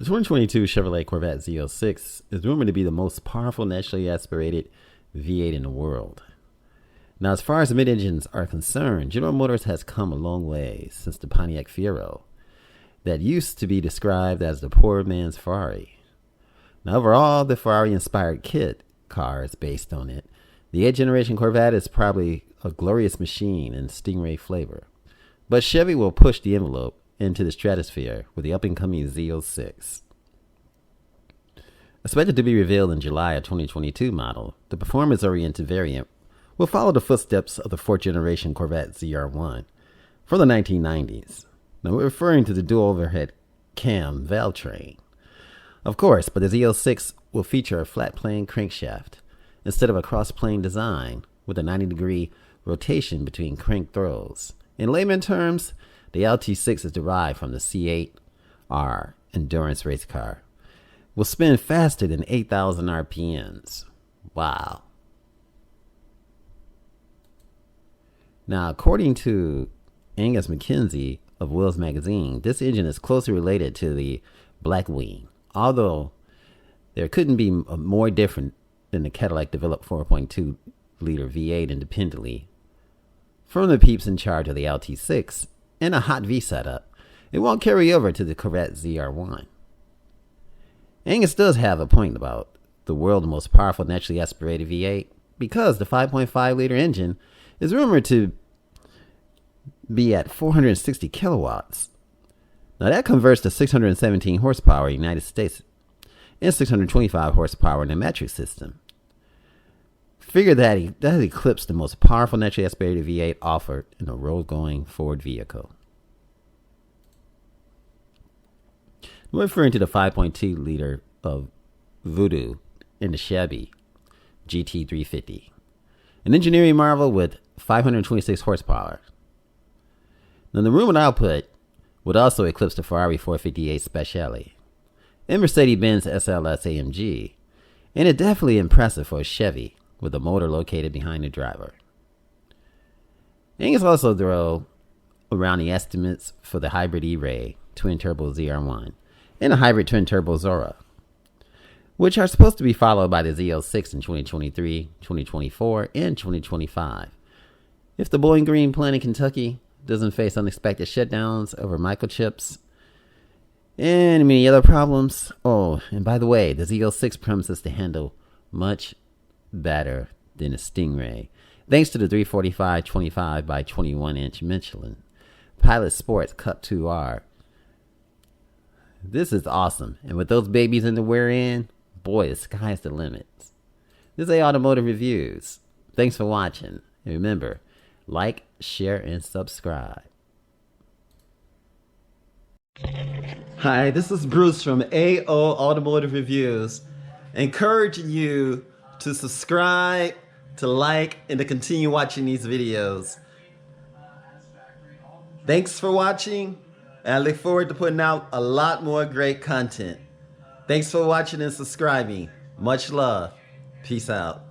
The 2022 Chevrolet Corvette Z06 is rumored to be the most powerful naturally aspirated V8 in the world. Now, as far as mid-engines are concerned, General Motors has come a long way since the Pontiac Fiero that used to be described as the poor man's Ferrari. Now, overall, the Ferrari-inspired kit car is based on it. The 8th generation Corvette is probably a glorious machine in Stingray flavor. But Chevy will push the envelope into the stratosphere with the up-and-coming Z06. Expected to be revealed in July of 2022 model, the performance-oriented variant will follow the footsteps of the 4th generation Corvette ZR1 from the 1990s. Now, we're referring to the dual overhead cam valve train. Of course, but the Z06 will feature a flat-plane crankshaft instead of a cross-plane design with a 90-degree rotation between crank throws. In layman terms, the LT6 is derived from the C8R endurance race car. Will spin faster than 8,000 RPMs. Wow. Now, according to Angus McKenzie of Wheels Magazine, this engine is closely related to the Blackwing, although there couldn't be more different than the Cadillac developed 4.2-liter V8 independently from the peeps in charge of the LT6 and a hot V setup. It won't carry over to the Corvette ZR1. Angus does have a point about the world's most powerful naturally aspirated V8 because the 5.5-liter engine is rumored to be at 460 kilowatts. Now that converts to 617 horsepower in the United States and 625 horsepower in the metric system. Figure that has eclipsed the most powerful naturally aspirated V8 offered in a road-going Ford vehicle. We're referring to the 5.2-liter of Voodoo in the Chevy GT350, an engineering marvel with 526 horsepower. Now, the rumored output would also eclipse the Ferrari 458 Speciale and Mercedes-Benz SLS AMG, and it's definitely impressive for a Chevy with a motor located behind the driver. Angus also throw around the estimates for the hybrid E-Ray twin-turbo ZR1 and a hybrid twin-turbo Zora, which are supposed to be followed by the Z06 in 2023, 2024, and 2025. If the Bowling Green plant in Kentucky doesn't face unexpected shutdowns over microchips and many other problems. Oh, and by the way, the Z06 promises to handle much better than a Stingray, thanks to the 345/25 by 21-inch Michelin Pilot Sports Cup 2R. This is awesome, and with those babies in the rear end, boy, the sky's the limit. This is Automotive Reviews. Thanks for watching, and remember, like, share, and subscribe. Hi, this is Bruce from AO Automotive Reviews, encouraging you to subscribe, to like, and to continue watching these videos. Thanks for watching, and I look forward to putting out a lot more great content. Thanks for watching and subscribing. Much love. Peace out.